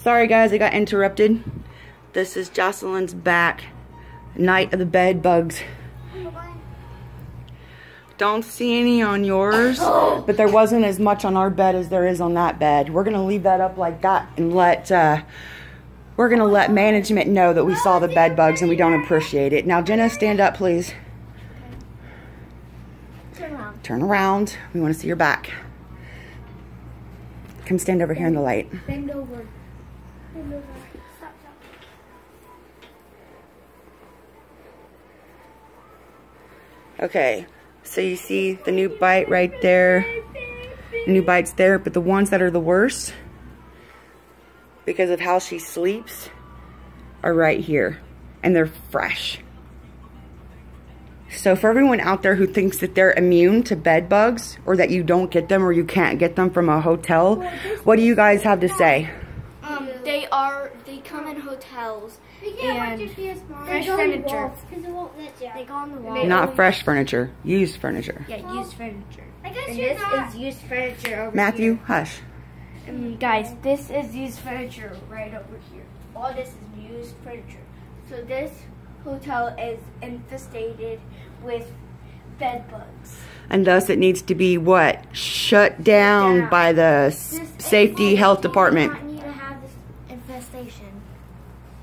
Sorry guys, I got interrupted. This is Jocelyn's back. Night of the bed bugs. Don't see any on yours, but there wasn't as much on our bed as there is on that bed. We're gonna leave that up like that and we're gonna let management know that we saw the bed bugs and we don't appreciate it. Now Jenna, stand up please. Turn around. Turn around. We want to see your back. Come stand over here in the light. Bend over. Bend over. Stop, stop. Okay, so you see the new bite right there. The new bite's there, but the ones that are the worst, because of how she sleeps, are right here. And they're fresh. So for everyone out there who thinks that they're immune to bed bugs, or that you don't get them or you can't get them from a hotel, what do you guys have to say? They come in hotels and fresh furniture. They go on the wall. Not fresh furniture, used furniture. Yeah, used furniture. I guess And you're this not. is used furniture over Matthew, here. hush. Guys, this is used furniture right over here. All this is used furniture. So this hotel is infested with bed bugs. And thus it needs to be what? Shut down by the safety health department. We do not need to have this infestation.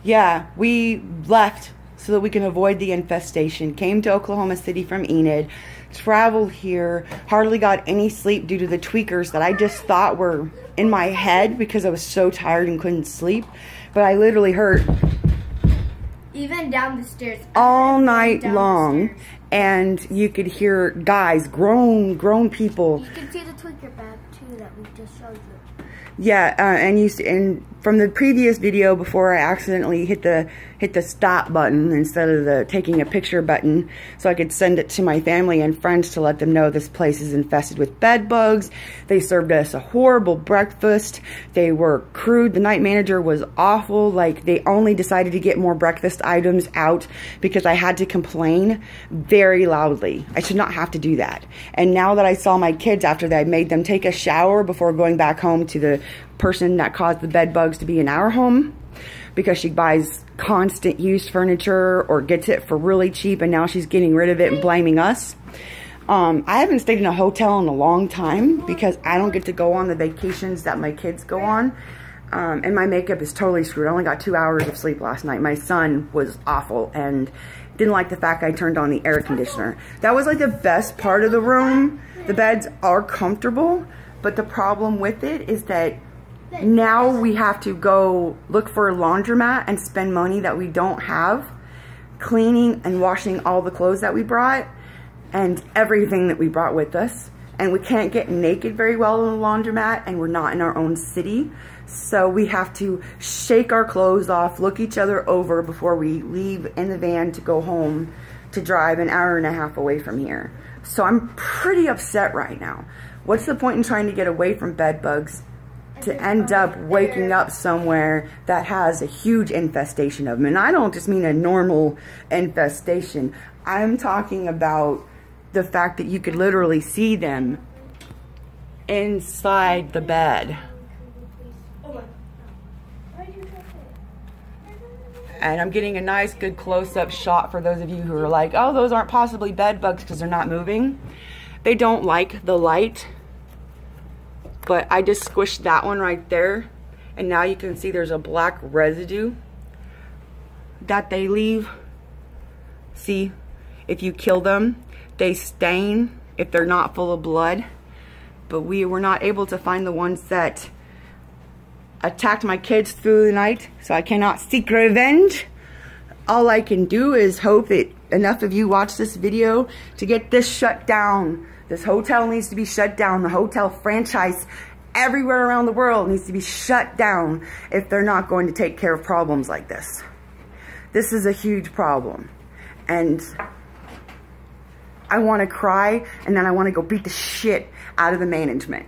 Yeah, we left so that we can avoid the infestation. Came to Oklahoma City from Enid. Traveled here. Hardly got any sleep due to the tweakers that I just thought were in my head because I was so tired and couldn't sleep. But I literally heard Even down the stairs. all night long. And you could hear guys, grown people. You can see the tweaker bag too that we just showed you. Yeah, and from the previous video before I accidentally hit the stop button instead of the taking a picture button, so I could send it to my family and friends to let them know this place is infested with bed bugs. They served us a horrible breakfast. They were crude. The night manager was awful. Like, they only decided to get more breakfast items out because I had to complain very loudly. I should not have to do that. And now that I saw my kids after that, I made them take a shower before going back home to the person that caused the bed bugs to be in our home, because she buys constant used furniture or gets it for really cheap, and now she's getting rid of it and blaming us. I haven't stayed in a hotel in a long time because I don't get to go on the vacations that my kids go on. And my makeup is totally screwed. I only got 2 hours of sleep last night. My son was awful and didn't like the fact I turned on the air conditioner. That was like the best part of the room. The beds are comfortable, but the problem with it is that now we have to go look for a laundromat and spend money that we don't have, cleaning and washing all the clothes that we brought and everything that we brought with us. And we can't get naked very well in the laundromat, and we're not in our own city. So we have to shake our clothes off, look each other over before we leave in the van to go home to drive an hour and a half away from here. So I'm pretty upset right now. What's the point in trying to get away from bed bugs to end up waking up somewhere that has a huge infestation of them? And I don't just mean a normal infestation. I'm talking about the fact that you could literally see them inside the bed. And I'm getting a nice good close-up shot for those of you who are like, oh, those aren't possibly bed bugs because they're not moving. They don't like the light. But I just squished that one right there, and now you can see there's a black residue that they leave. See, if you kill them, they stain if they're not full of blood. But we were not able to find the ones that attacked my kids through the night, so I cannot seek revenge. All I can do is hope that enough of you watch this video to get this shut down. This hotel needs to be shut down. The hotel franchise everywhere around the world needs to be shut down if they're not going to take care of problems like this. This is a huge problem. And I want to cry, and then I want to go beat the shit out of the management.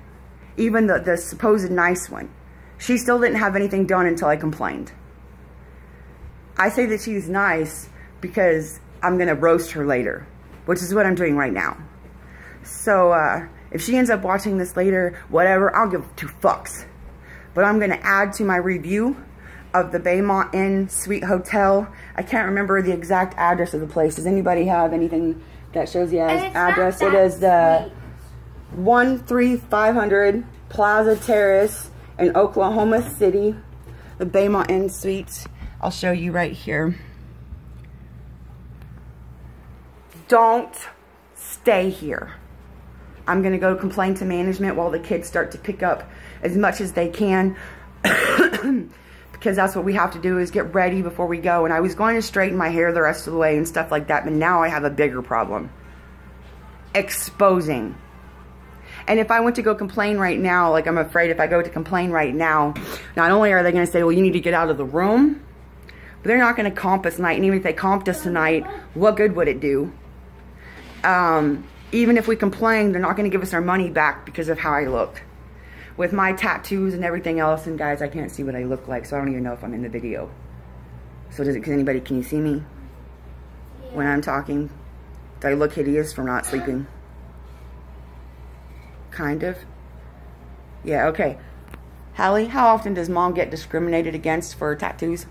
Even the supposed nice one. She still didn't have anything done until I complained. I say that she's nice because I'm going to roast her later, which is what I'm doing right now. So, if she ends up watching this later, whatever, I'll give 2 fucks. But but I'm going to add to my review of the Baymont Inn Suite Hotel. I can't remember the exact address of the place. Does anybody have anything that shows the address? It is the 13500 Plaza Terrace in Oklahoma City. The Baymont Inn Suites. I'll show you right here. Don't stay here. I'm going to go complain to management while the kids start to pick up as much as they can. Because that's what we have to do, is get ready before we go. And I was going to straighten my hair the rest of the way and stuff like that, but now I have a bigger problem. Exposing. And if I went to go complain right now, like I'm afraid if I go to complain right now, not only are they going to say, well, you need to get out of the room, but they're not going to comp us tonight. And even if they comped us tonight, what good would it do? Even if we complain, they're not going to give us our money back because of how I look. With my tattoos and everything else, and guys, I can't see what I look like, so I don't even know if I'm in the video. So can you see me? Yeah. When I'm talking? Do I look hideous for not sleeping? Kind of. Yeah, okay. Hallie, how often does mom get discriminated against for tattoos?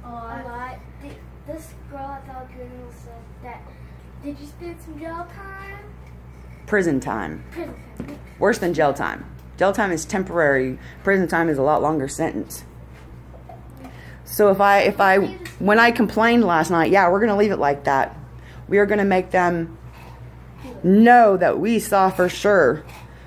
A lot. This girl I thought said that, did you spend some jail time? Prison time. Prison time. Worse than jail time. Jail time is temporary. Prison time is a lot longer sentence. So when I complained last night, yeah, we're going to leave it like that. We are going to make them know that we saw for sure,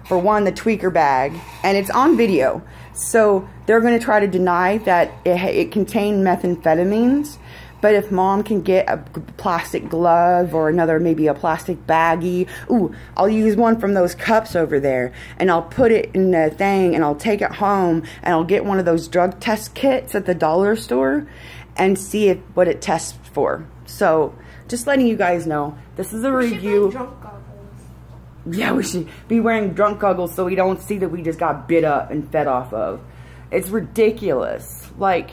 for one, the tweaker bag, and it's on video. So they're going to try to deny that it contained methamphetamines. But if mom can get a plastic glove or maybe a plastic baggie, ooh, I'll use one from those cups over there, and I'll put it in the thing, and I'll take it home, and I'll get one of those drug test kits at the dollar store and see what it tests for. So just letting you guys know, this is a review. Drunk goggles. Yeah, we should be wearing drunk goggles so we don't see that we just got bit up and fed off of. It's ridiculous. Like,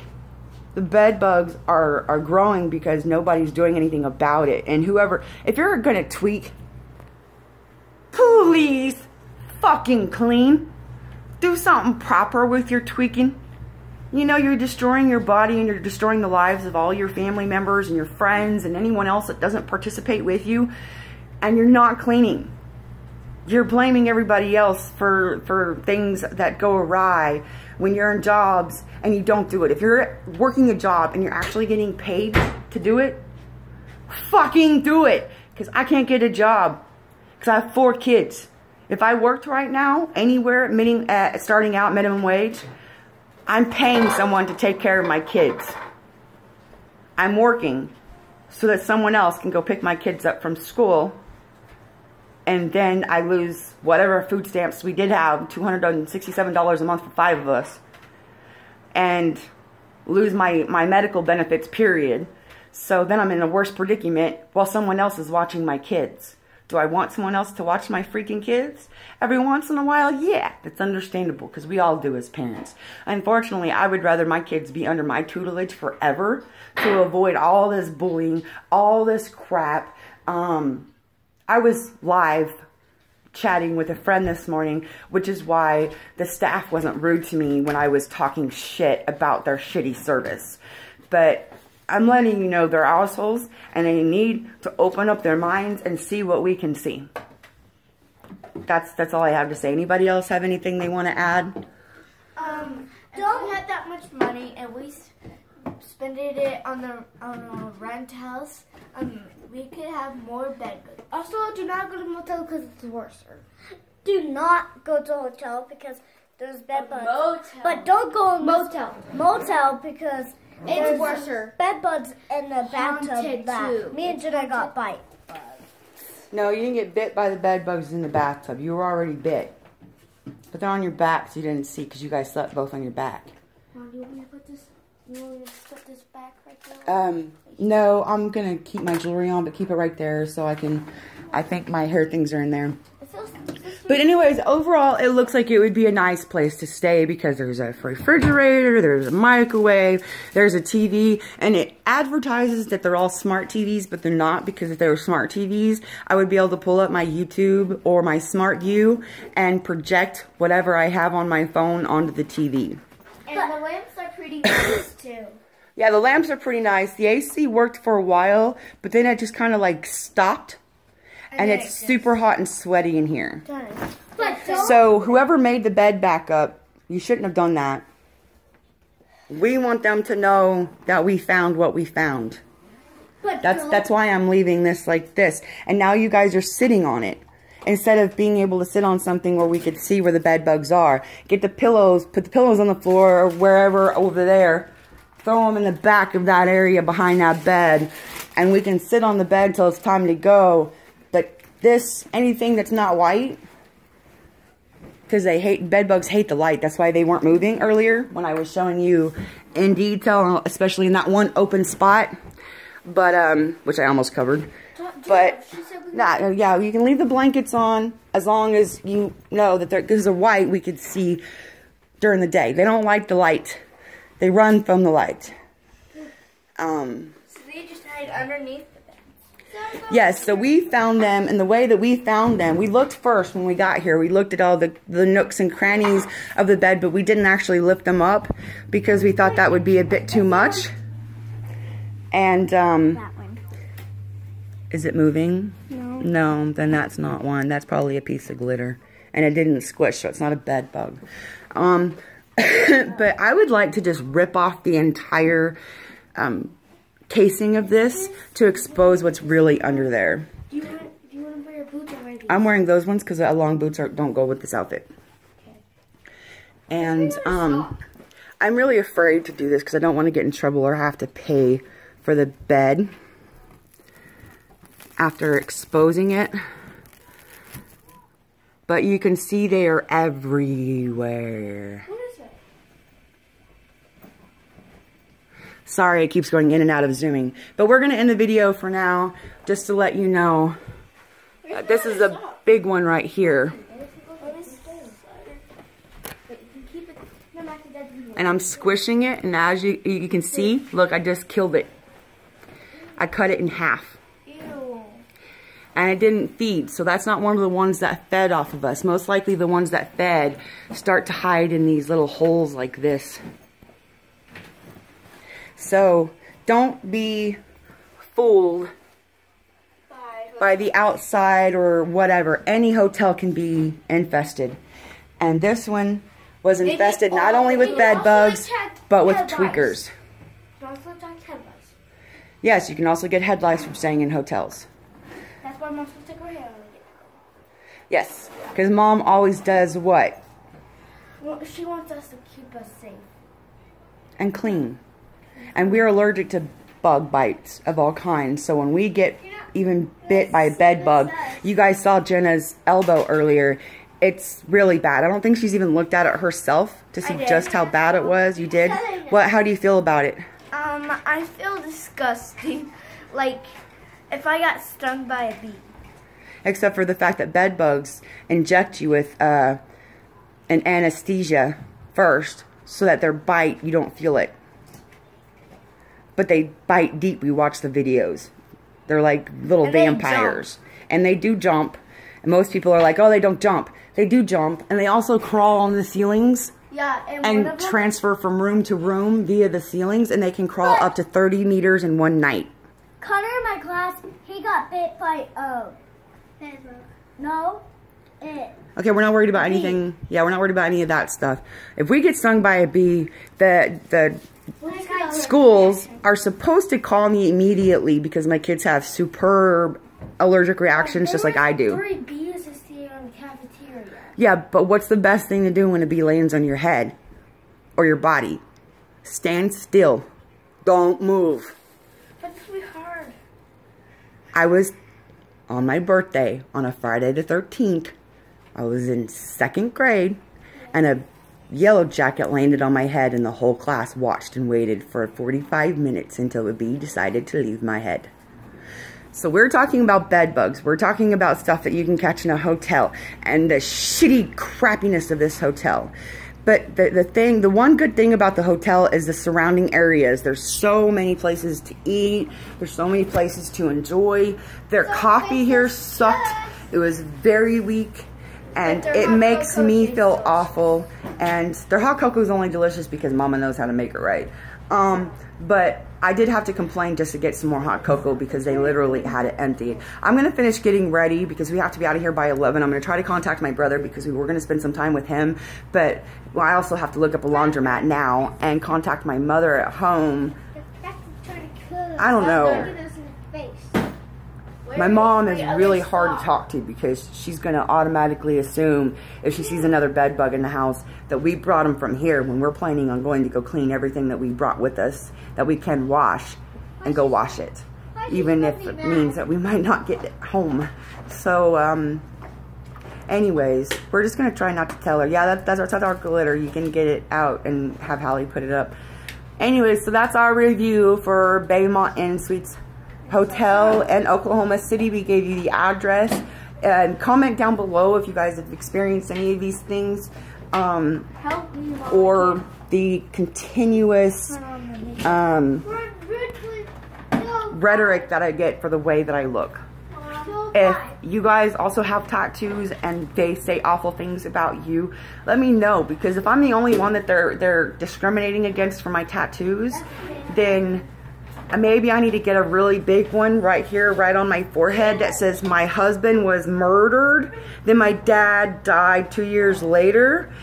the bed bugs are growing because nobody's doing anything about it. And if you're gonna tweak, please fucking clean. Do something proper with your tweaking. You know, you're destroying your body and you're destroying the lives of all your family members and your friends and anyone else that doesn't participate with you. And you're not cleaning. You're blaming everybody else for things that go awry when you're in jobs and you don't do it. If you're working a job and you're actually getting paid to do it, fucking do it. Because I can't get a job because I have 4 kids. If I worked right now anywhere starting out minimum wage, I'm paying someone to take care of my kids. I'm working so that someone else can go pick my kids up from school. And then I lose whatever food stamps we did have, $267 a month for 5 of us. And lose my medical benefits, period. So then I'm in a worse predicament while someone else is watching my kids. Do I want someone else to watch my freaking kids? Every once in a while, yeah, that's understandable because we all do as parents. Unfortunately, I would rather my kids be under my tutelage forever to avoid all this bullying, all this crap. I was live chatting with a friend this morning, which is why the staff wasn't rude to me when I was talking shit about their shitty service. But I'm letting you know they're assholes and they need to open up their minds and see what we can see. That's all I have to say. Anybody else have anything they want to add? Don't have that much money and we spend it on a rent house. We could have more bed bugs. Also, do not go to motel because it's worse. Do not go to a hotel because there's bed bugs. Motel. But don't go in motel because it's worse. Bed bugs in the bathtub. Too. Me and Jenna got bite. No, you didn't get bit by the bed bugs in the bathtub. You were already bit. But they're on your back so you didn't see because you guys slept both on your back. Mom, do you want me to put this? You want me to put this back right there? No, I'm gonna keep my jewelry on, but keep it right there so I think my hair things are in there. But anyways, overall, it looks like it would be a nice place to stay because there's a refrigerator, there's a microwave, there's a TV, and it advertises that they're all smart TVs, but they're not, because if they were smart TVs, I would be able to pull up my YouTube or my Smart View and project whatever I have on my phone onto the TV. And the lamps are pretty nice too. Yeah, the lamps are pretty nice. The AC worked for a while, but then it just kind of like stopped. And it's super hot and sweaty in here. So whoever made the bed back up, you shouldn't have done that. We want them to know that we found what we found. That's why I'm leaving this like this. And now you guys are sitting on it. Instead of being able to sit on something where we could see where the bed bugs are. Get the pillows, put the pillows on the floor or wherever over there. Throw them in the back of that area behind that bed. And we can sit on the bed till it's time to go. But this, anything that's not white, because bed bugs hate the light. That's why they weren't moving earlier when I was showing you in detail, especially in that one open spot. But, which I almost covered. But, yeah, you can leave the blankets on as long as you know that because they're white, we could see during the day. They don't like the light. They run from the light. So they just hide underneath the bed. Yes, so we found them, and the way that we found them, we looked first when we got here. We looked at all the nooks and crannies of the bed, but we didn't actually lift them up because we thought that would be a bit too much. And, that one. Is it moving? No. No, then that's not one. That's probably a piece of glitter. And it didn't squish, so it's not a bed bug. But I would like to just rip off the entire casing of this to expose what's really under there. Do you want to wear your boots or wear these? I'm wearing those ones because long boots don't go with this outfit. Okay. And I'm really afraid to do this because I don't want to get in trouble or have to pay for the bed after exposing it. But you can see they are everywhere. What is it? Sorry, it keeps going in and out of zooming. But we're going to end the video for now, just to let you know. This is a big one right here. And I'm squishing it, and as you can see, look, I just killed it. I cut it in half. Ew. And it didn't feed, so that's not one of the ones that fed off of us. Most likely the ones that fed start to hide in these little holes like this. So don't be fooled by the outside or whatever. Any hotel can be infested. And this one was infested not only with bed bugs, but with tweakers. Yes, you can also get head lice from staying in hotels. That's why Mom's supposed to take her hair out. Yes, because Mom always does what? Well, she wants us to keep us safe. And clean. And we're allergic to bug bites of all kinds. So when we get even bit by a bed bug, you guys saw Jenna's elbow earlier. It's really bad. I don't think she's even looked at it herself to see just how bad it was. You did? How do you feel about it? I feel disgusting. Like, if I got stung by a bee. Except for the fact that bed bugs inject you with an anesthesia first, so that their bite, you don't feel it. But they bite deep. We watch the videos. They're like little vampires. And they do jump. And most people are like, oh, they don't jump. They do jump. And they also crawl on the ceilings. Yeah, and transfer from room to room via the ceilings. And they can crawl up to 30 meters in one night. Connor in my class, he got bit by Okay, we're not worried about anything. Yeah, we're not worried about any of that stuff. If we get stung by a bee, the schools are supposed to call me immediately because my kids have superb allergic reactions just like I do. Bees is here in the cafeteria. Yeah, but what's the best thing to do when a bee lands on your head or your body? Stand still. Don't move. But it's really hard. I was on my birthday on a Friday the 13th. I was in 2nd grade and a yellow jacket landed on my head and the whole class watched and waited for 45 minutes until the bee decided to leave my head. So we're talking about bed bugs. We're talking about stuff that you can catch in a hotel and the shitty crappiness of this hotel. But the one good thing about the hotel is the surrounding areas. There's so many places to eat. There's so many places to enjoy. Their coffee here sucked. It was very weak. and it makes me feel awful. And their hot cocoa is only delicious because Mama knows how to make it right. But I did have to complain just to get some more hot cocoa because they literally had it empty. I'm going to finish getting ready because we have to be out of here by 11. I'm going to try to contact my brother because we were going to spend some time with him. But well, I also have to look up a laundromat now and contact my mother at home. I don't know. My mom is really hard to talk to because she's going to automatically assume if she sees another bed bug in the house that we brought them from here when we're planning on going to go clean everything that we brought with us that we can wash and go wash it, even if it means that we might not get it home. So anyways, we're just going to try not to tell her. Yeah, that's our glitter. You can get it out and have Hallie put it up. Anyways, so that's our review for Baymont Inn Suites Hotel in Oklahoma City. We gave you the address, and comment down below if you guys have experienced any of these things, or the continuous rhetoric that I get for the way that I look. If you guys also have tattoos and they say awful things about you, let me know, because if I'm the only one that they're discriminating against for my tattoos, then maybe I need to get a really big one right here, right on my forehead that says my husband was murdered, then my dad died 2 years later,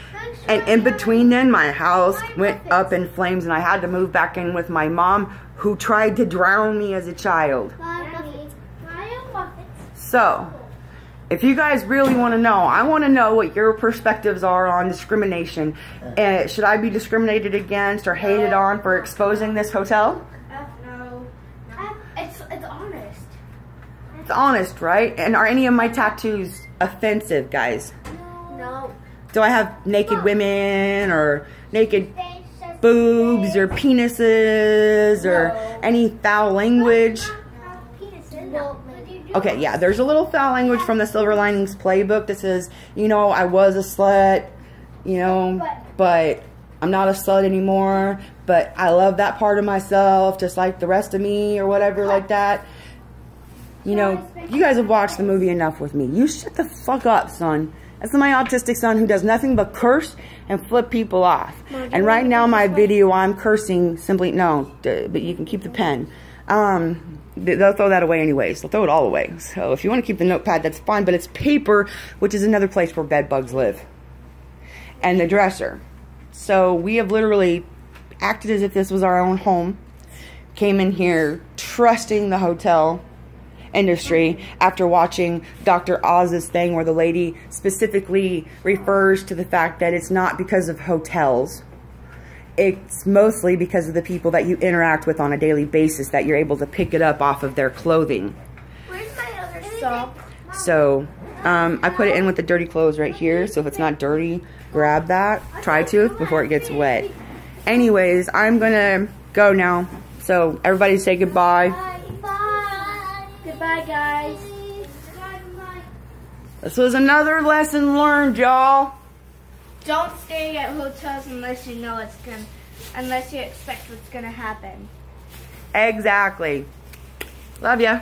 and in between then my house went up in flames and I had to move back in with my mom who tried to drown me as a child. So, if you guys really want to know, I want to know what your perspectives are on discrimination. Should I be discriminated against or hated on for exposing this hotel? It's honest. It's honest, right? And are any of my tattoos offensive, guys? No. Do I have naked women or naked boobs or penises or any foul language? Okay, yeah, there's a little foul language from the Silver Linings Playbook that says, you know, I was a slut, you know, but I'm not a slut anymore, but I love that part of myself just like the rest of me or whatever like that. You know, you guys have watched the movie enough with me. You shut the fuck up, son. That's my autistic son who does nothing but curse and flip people off. And right now my video, I'm cursing simply, no, but you can keep the pen. They'll throw that away anyways. They'll throw it all away. So if you want to keep the notepad, that's fine. But it's paper, which is another place where bed bugs live. And the dresser. So we have literally acted as if this was our own home. Came in here trusting the hotel industry after watching Dr. Oz's thing where the lady specifically refers to the fact that it's not because of hotels. It's mostly because of the people that you interact with on a daily basis that you're able to pick it up off of their clothing. Where's my other soap? So, I put it in with the dirty clothes right here. So if it's not dirty, grab that. Try to before it gets wet. Anyways, I'm gonna go now. So everybody say goodbye. Bye. Goodbye, guys. This was another lesson learned, y'all. Don't stay at hotels unless you know unless you expect what's gonna happen. Exactly. Love ya.